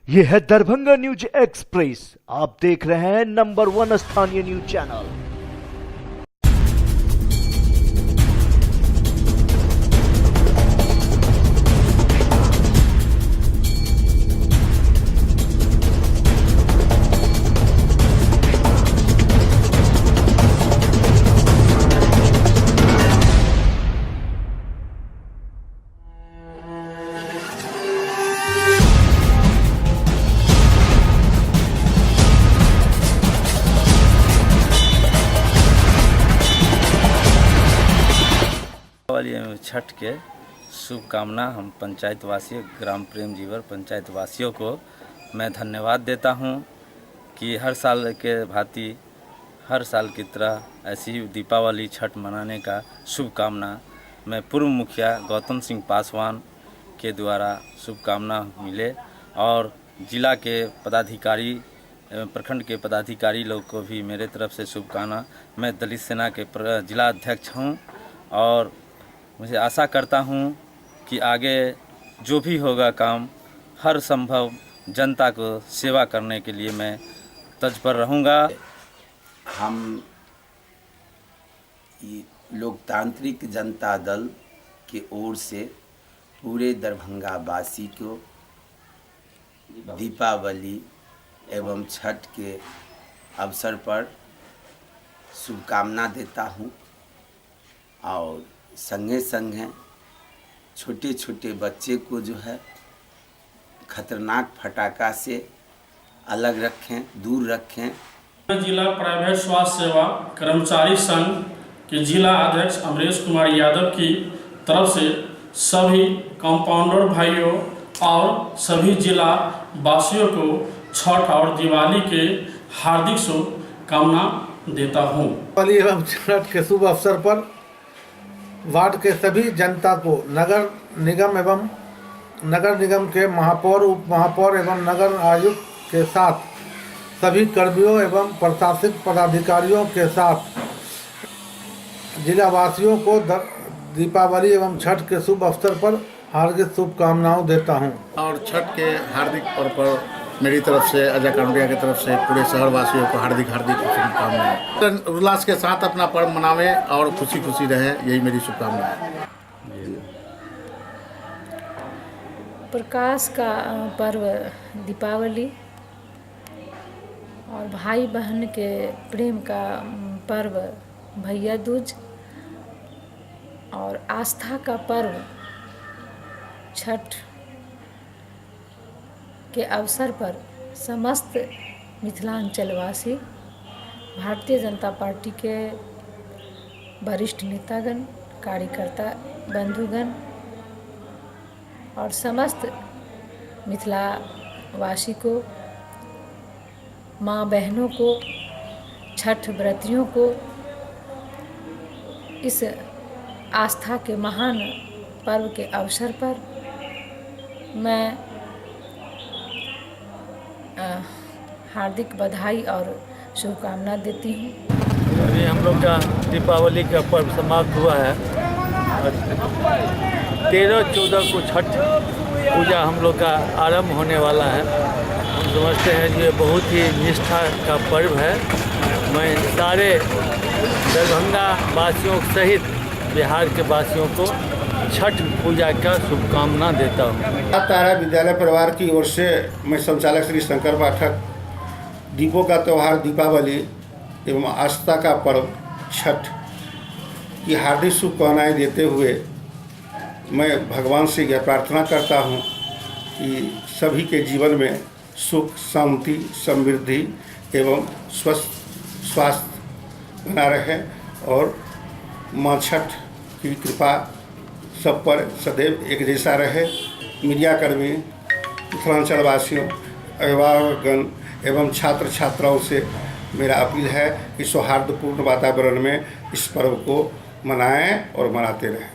ये है Darbhanga news express. आप देख रहे हैं नंबर 1 स्थानीय न्यूज चैनल। छठ के शुभकामना हम पंचायत वासियों, ग्राम प्रेम जीवर पंचायत वासियों को मैं धन्यवाद देता हूं कि हर साल के भांति हर साल की तरह ऐसी ही दीपावली छठ मनाने का शुभकामना मैं पूर्व मुखिया गौतम सिंह पासवान के द्वारा शुभकामना मिले और जिला के पदाधिकारी एवं प्रखंड के पदाधिकारी लोग को भी मेरे तरफ से शुभकामना। मैं दलित सेना के जिला अध्यक्ष हूं और मुझे आशा करता हूं कि आगे जो भी होगा काम हर संभव जनता को सेवा करने के लिए मैं तत्पर रहूंगा। हम लोकतांत्रिक जनता दल की ओर से पूरे दरभंगा वासी को दीपावली एवं छठ के अवसर पर शुभकामना देता हूं और संगे संगे छोटे छोटे बच्चे को जो है खतरनाक फटाका से अलग रखें, दूर रखें। जिला प्राइवेट स्वास्थ्य सेवा कर्मचारी संघ के जिला अध्यक्ष अमरेश कुमार यादव की तरफ से सभी कंपाउंडर भाइयों और सभी जिला वासियों को छठ और दिवाली के हार्दिक शुभकामना देता हूँ। दिवाली एवं छठ के शुभ अवसर पर वार्ड के सभी जनता को नगर निगम के महापौर, उप महापौर एवं नगर आयुक्त के साथ सभी कर्मियों एवं प्रशासनिक पदाधिकारियों के साथ जिलावासियों को दीपावली एवं छठ के शुभ अवसर पर हार्दिक शुभकामनाएं देता हूं। और छठ के हार्दिक पर्व पर मेरी तरफ से, अजय कांडिया की तरफ से पूरे शहर वासियों को हार्दिक शुभकामनाएं। उल्लास के साथ अपना पर्व मनावें और खुशी खुशी रहें, यही मेरी शुभकामना है। प्रकाश का पर्व दीपावली और भाई बहन के प्रेम का पर्व भैया दूज और आस्था का पर्व छठ के अवसर पर समस्त मिथिलांचलवासी, भारतीय जनता पार्टी के वरिष्ठ नेतागण, कार्यकर्ता बंधुगण और समस्त मिथिलावासी को, माँ बहनों को, छठ व्रतियों को इस आस्था के महान पर्व के अवसर पर मैं हार्दिक बधाई और शुभकामना देती हूँ। अभी हम लोग का दीपावली का पर्व समाप्त हुआ है और 13-14 को छठ पूजा हम लोग का आरंभ होने वाला है। हम समझते हैं कि ये बहुत ही निष्ठा का पर्व है। मैं सारे दरभंगा वासियों सहित बिहार के वासियों को छठ पूजा का शुभकामना देता हूँ। तारा विद्यालय परिवार की ओर से मैं संचालक श्री शंकर पाठक दीपों का त्यौहार दीपावली एवं आस्था का पर्व छठ की हार्दिक शुभकामनाएं देते हुए मैं भगवान से यह प्रार्थना करता हूँ कि सभी के जीवन में सुख, शांति, समृद्धि एवं स्वस्थ स्वास्थ्य बना रहे और माँ छठ की कृपा सब पर सदैव एक जैसा रहे। मीडियाकर्मी, मिथिलांचल वासियों, अभिभावकगण एवं छात्र छात्राओं से मेरा अपील है कि सौहार्दपूर्ण वातावरण में इस पर्व को मनाएं और मनाते रहें।